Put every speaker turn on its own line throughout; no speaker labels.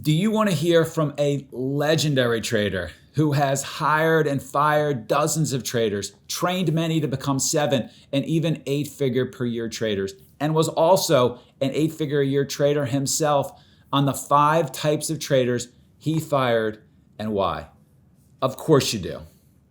Do you want to hear from a legendary trader who has hired and fired dozens of traders, trained many to become 7 and even 8-figure per year traders, and was also an 8-figure a year trader himself on the 5 types of traders he fired and why? Of course you do.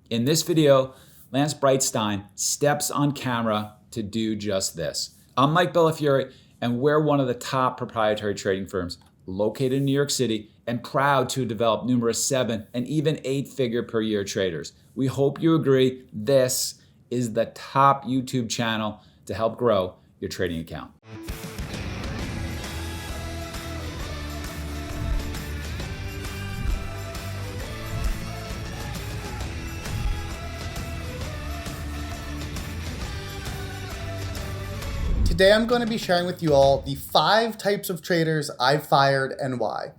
In this video, Lance Breitstein steps on camera to do just this. I'm Mike Bellafiore, and we're one of the top proprietary trading firms located in New York City and proud to develop numerous 7 and even 8-figure per year traders. We hope you agree this is the top YouTube channel to help grow your trading account.
Today I'm going to be sharing with you all the 5 types of traders I've fired and why.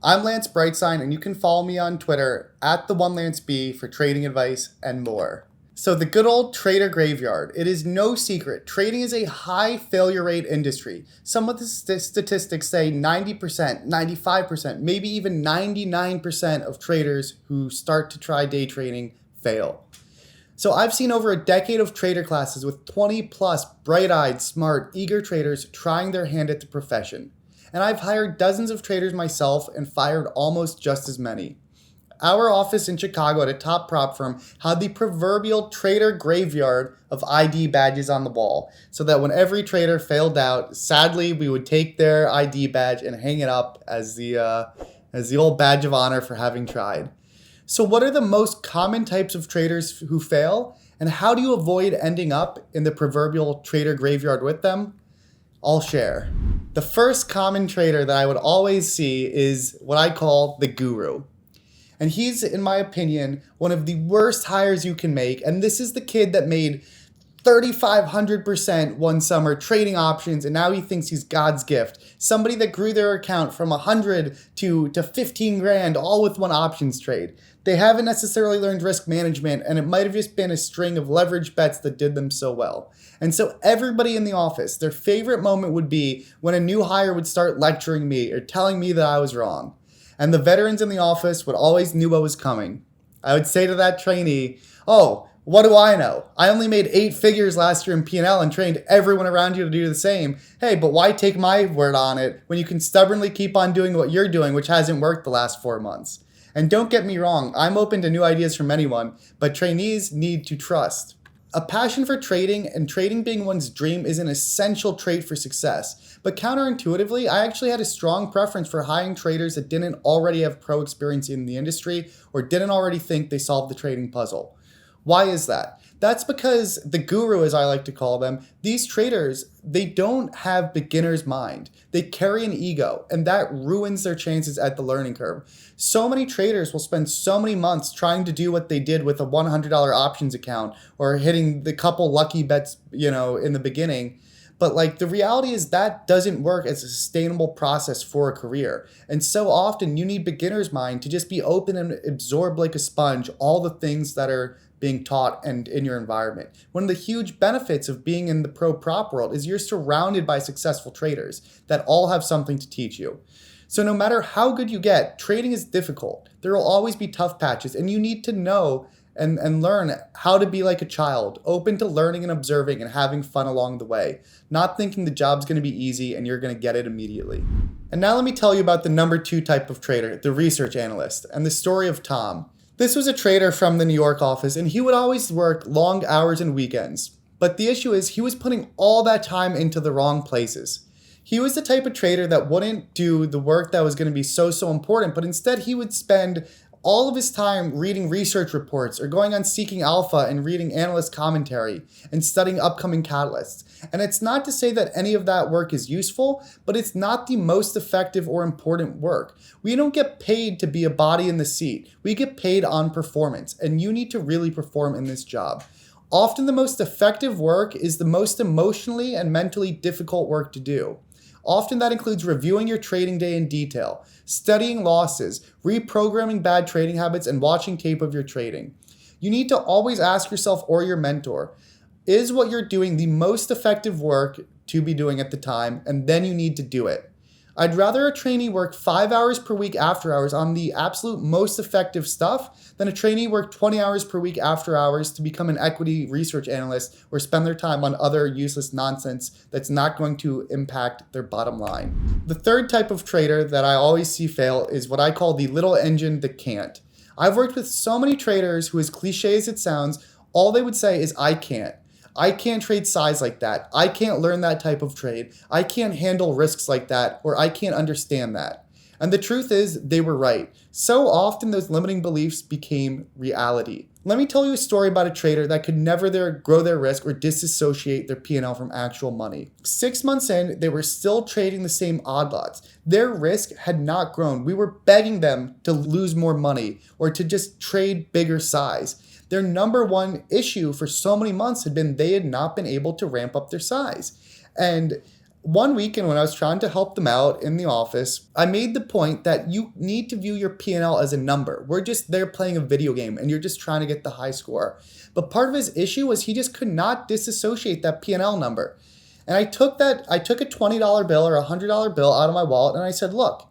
I'm Lance Breitstein, and you can follow me on Twitter at @TheOneLanceB for trading advice and more. So the good old trader graveyard. It is no secret. Trading is a high failure rate industry. Some of the statistics say 90%, 95%, maybe even 99% of traders who start to try day trading fail. So I've seen over a decade of trader classes with 20 plus bright-eyed, smart, eager traders trying their hand at the profession. And I've hired dozens of traders myself and fired almost just as many. Our office in Chicago at a top prop firm had the proverbial trader graveyard of ID badges on the wall, so that when every trader failed out, sadly we would take their ID badge and hang it up as the old badge of honor for having tried. So what are the most common types of traders who fail, and how do you avoid ending up in the proverbial trader graveyard with them? I'll share. The first common trader that I would always see is what I call the guru. And he's, in my opinion, one of the worst hires you can make, and this is the kid that made 3,500% one summer trading options, and now he thinks he's God's gift. Somebody that grew their account from 100 to 15 grand, all with one options trade. They haven't necessarily learned risk management, and it might have just been a string of leverage bets that did them so well. And so everybody in the office, their favorite moment would be when a new hire would start lecturing me or telling me that I was wrong. And the veterans in the office would always knew what was coming. I would say to that trainee, "Oh, what do I know? I only made 8 figures last year in P&L and trained everyone around you to do the same. Hey, but why take my word on it when you can stubbornly keep on doing what you're doing, which hasn't worked the last 4 months?" And don't get me wrong, I'm open to new ideas from anyone, but trainees need to trust. A passion for trading and trading being one's dream is an essential trait for success. But counterintuitively, I actually had a strong preference for hiring traders that didn't already have pro experience in the industry or didn't already think they solved the trading puzzle. Why is that? That's because the guru, as I like to call them, these traders, they don't have beginner's mind. They carry an ego, and that ruins their chances at the learning curve. So many traders will spend so many months trying to do what they did with a $100 options account or hitting the couple lucky bets, in the beginning. But the reality is that doesn't work as a sustainable process for a career. And so often you need beginner's mind to just be open and absorb like a sponge all the things that are being taught and in your environment. One of the huge benefits of being in the pro prop world is you're surrounded by successful traders that all have something to teach you. So no matter how good you get, trading is difficult. There will always be tough patches, and you need to know and learn how to be like a child, open to learning and observing and having fun along the way, not thinking the job's going to be easy and you're going to get it immediately. And now let me tell you about the number 2 type of trader, the research analyst, and the story of Tom. This was a trader from the New York office, and he would always work long hours and weekends. But the issue is he was putting all that time into the wrong places. He was the type of trader that wouldn't do the work that was going to be so important, but instead he would spend all of his time reading research reports or going on Seeking Alpha and reading analyst commentary and studying upcoming catalysts. And it's not to say that any of that work is useful, but it's not the most effective or important work. We don't get paid to be a body in the seat. We get paid on performance, and you need to really perform in this job. Often the most effective work is the most emotionally and mentally difficult work to do. Often that includes reviewing your trading day in detail, studying losses, reprogramming bad trading habits, and watching tape of your trading. You need to always ask yourself or your mentor, is what you're doing the most effective work to be doing at the time? And then you need to do it. I'd rather a trainee work 5 hours per week after hours on the absolute most effective stuff than a trainee work 20 hours per week after hours to become an equity research analyst or spend their time on other useless nonsense that's not going to impact their bottom line. The third type of trader that I always see fail is what I call the little engine that can't. I've worked with so many traders who, as cliche as it sounds, all they would say is, I can't. I can't trade size like that. I can't learn that type of trade. I can't handle risks like that, or I can't understand that. And the truth is, they were right. So often those limiting beliefs became reality. Let me tell you a story about a trader that could never grow their risk or disassociate their P&L from actual money. 6 months in, they were still trading the same odd lots. Their risk had not grown. We were begging them to lose more money or to just trade bigger size. Their number one issue for so many months had been they had not been able to ramp up their size. And one weekend when I was trying to help them out in the office, I made the point that you need to view your P&L as a number. We're just there playing a video game and you're just trying to get the high score. But part of his issue was he just could not disassociate that P&L number. And I took a $20 bill or a $100 bill out of my wallet and I said, look,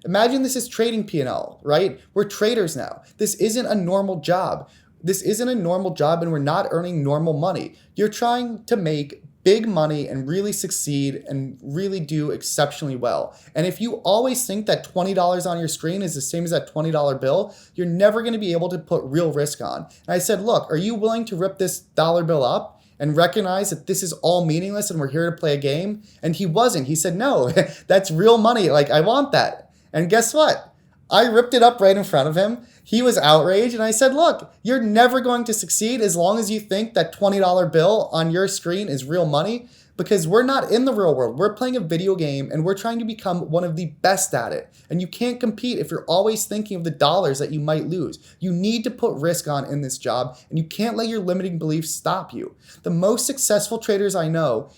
imagine this is trading P&L, right? We're traders now. This isn't a normal job. This isn't a normal job and we're not earning normal money. You're trying to make big money and really succeed and really do exceptionally well. And if you always think that $20 on your screen is the same as that $20 bill, you're never going to be able to put real risk on. And I said, look, are you willing to rip this dollar bill up and recognize that this is all meaningless and we're here to play a game? And he wasn't. He said, no, that's real money. Like, I want that. And guess what? I ripped it up right in front of him. He was outraged and I said, look, you're never going to succeed as long as you think that $20 bill on your screen is real money, because we're not in the real world. We're playing a video game and we're trying to become one of the best at it. And you can't compete if you're always thinking of the dollars that you might lose. You need to put risk on in this job and you can't let your limiting beliefs stop you. The most successful traders I know,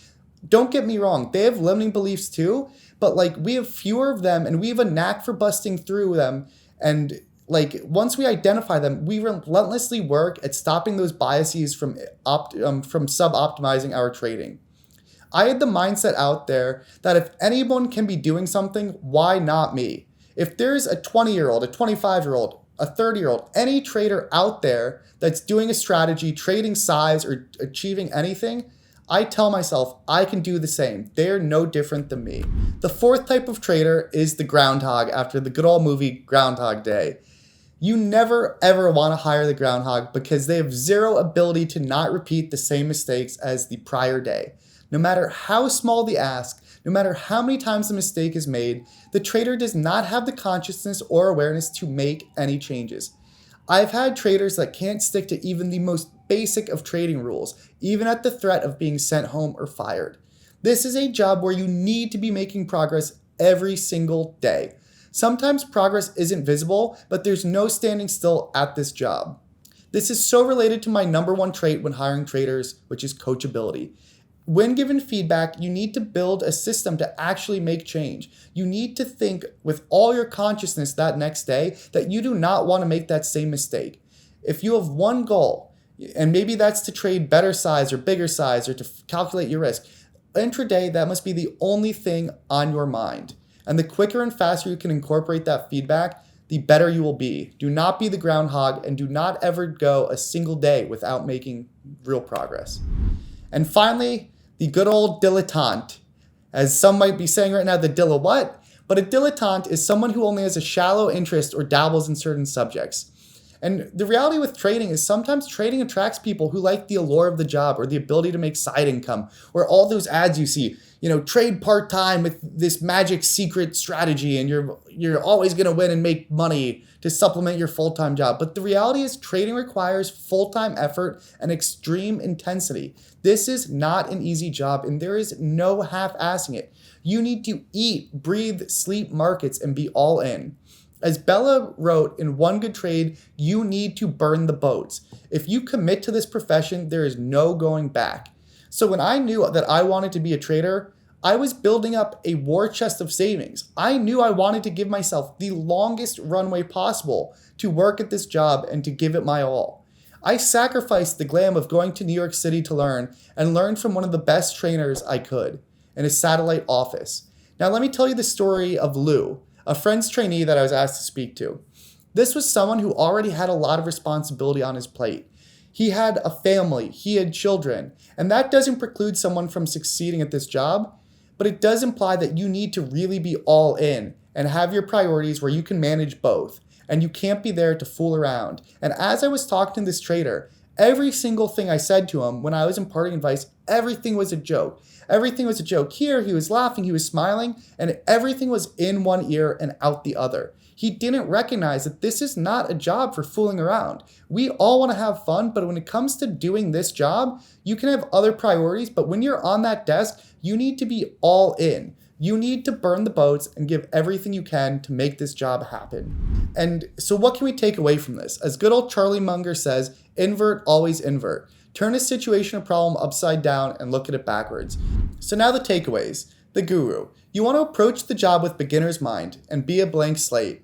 don't get me wrong, they have limiting beliefs too, but like we have fewer of them and we have a knack for busting through them. And like once we identify them, we relentlessly work at stopping those biases from sub-optimizing our trading. I had the mindset out there that if anyone can be doing something, why not me? If there's a 20-year-old, a 25-year-old, a 30-year-old, any trader out there that's doing a strategy, trading size, or achieving anything, I tell myself I can do the same. They're no different than me. The fourth type of trader is the groundhog after the good old movie Groundhog Day. You never ever want to hire the groundhog because they have zero ability to not repeat the same mistakes as the prior day. No matter how small the ask, no matter how many times the mistake is made, the trader does not have the consciousness or awareness to make any changes. I've had traders that can't stick to even the most basic of trading rules, even at the threat of being sent home or fired. This is a job where you need to be making progress every single day. Sometimes progress isn't visible, but there's no standing still at this job. This is so related to my number one trait when hiring traders, which is coachability. When given feedback, you need to build a system to actually make change. You need to think with all your consciousness that next day that you do not want to make that same mistake. If you have one goal, and maybe that's to trade better size or bigger size or to calculate your risk, intraday, that must be the only thing on your mind. And the quicker and faster you can incorporate that feedback, the better you will be. Do not be the groundhog and do not ever go a single day without making real progress. And finally, the good old dilettante. As some might be saying right now, the dilla what? But a dilettante is someone who only has a shallow interest or dabbles in certain subjects. And the reality with trading is sometimes trading attracts people who like the allure of the job or the ability to make side income, or all those ads you see, trade part-time with this magic secret strategy and you're always going to win and make money to supplement your full-time job. But the reality is trading requires full-time effort and extreme intensity. This is not an easy job and there is no half-assing it. You need to eat, breathe, sleep markets and be all in. As Bella wrote in One Good Trade, you need to burn the boats. If you commit to this profession, there is no going back. So when I knew that I wanted to be a trader, I was building up a war chest of savings. I knew I wanted to give myself the longest runway possible to work at this job and to give it my all. I sacrificed the glam of going to New York City to learn and learned from one of the best trainers I could in a satellite office. Now let me tell you the story of Lou, a friend's trainee that I was asked to speak to. This was someone who already had a lot of responsibility on his plate. He had a family, he had children, and that doesn't preclude someone from succeeding at this job, but it does imply that you need to really be all in and have your priorities where you can manage both, and you can't be there to fool around. And as I was talking to this trader, every single thing I said to him when I was imparting advice, everything was a joke. Everything was a joke here, he was laughing, he was smiling, and everything was in one ear and out the other. He didn't recognize that this is not a job for fooling around. We all want to have fun, but when it comes to doing this job, you can have other priorities, but when you're on that desk, you need to be all in. You need to burn the boats and give everything you can to make this job happen. And so what can we take away from this? As good old Charlie Munger says, invert, always invert. Turn a situation or problem upside down and look at it backwards. So now the takeaways. The guru. You want to approach the job with beginner's mind and be a blank slate.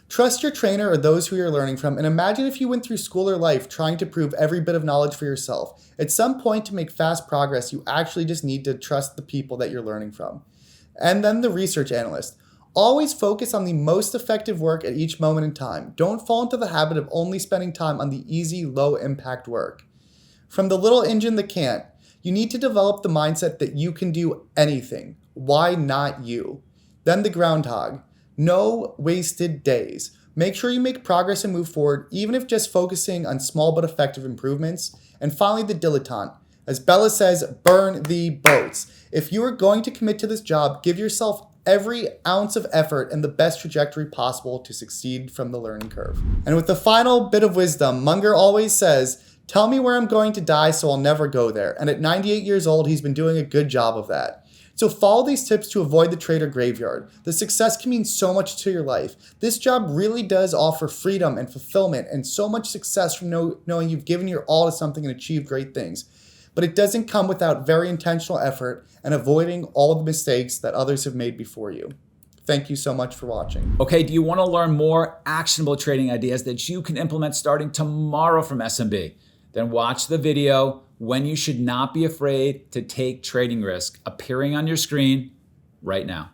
Trust your trainer or those who you're learning from, and imagine if you went through school or life trying to prove every bit of knowledge for yourself. At some point, to make fast progress, you actually just need to trust the people that you're learning from. And then the research analyst. Always focus on the most effective work at each moment in time. Don't fall into the habit of only spending time on the easy, low-impact work. From the little engine that can't, you need to develop the mindset that you can do anything. Why not you? Then the groundhog. No wasted days. Make sure you make progress and move forward, even if just focusing on small but effective improvements. And finally, the dilettante. As Bella says, burn the boats. If you are going to commit to this job, give yourself every ounce of effort and the best trajectory possible to succeed from the learning curve. And with the final bit of wisdom, Munger always says, tell me where I'm going to die so I'll never go there. And at 98 years old, he's been doing a good job of that. So follow these tips to avoid the trader graveyard. The success can mean so much to your life. This job really does offer freedom and fulfillment and so much success from knowing you've given your all to something and achieved great things. But it doesn't come without very intentional effort and avoiding all the mistakes that others have made before you. Thank you so much for watching.
Okay, do you want to learn more actionable trading ideas that you can implement starting tomorrow from SMB? Then watch the video when you should not be afraid to take trading risk appearing on your screen right now.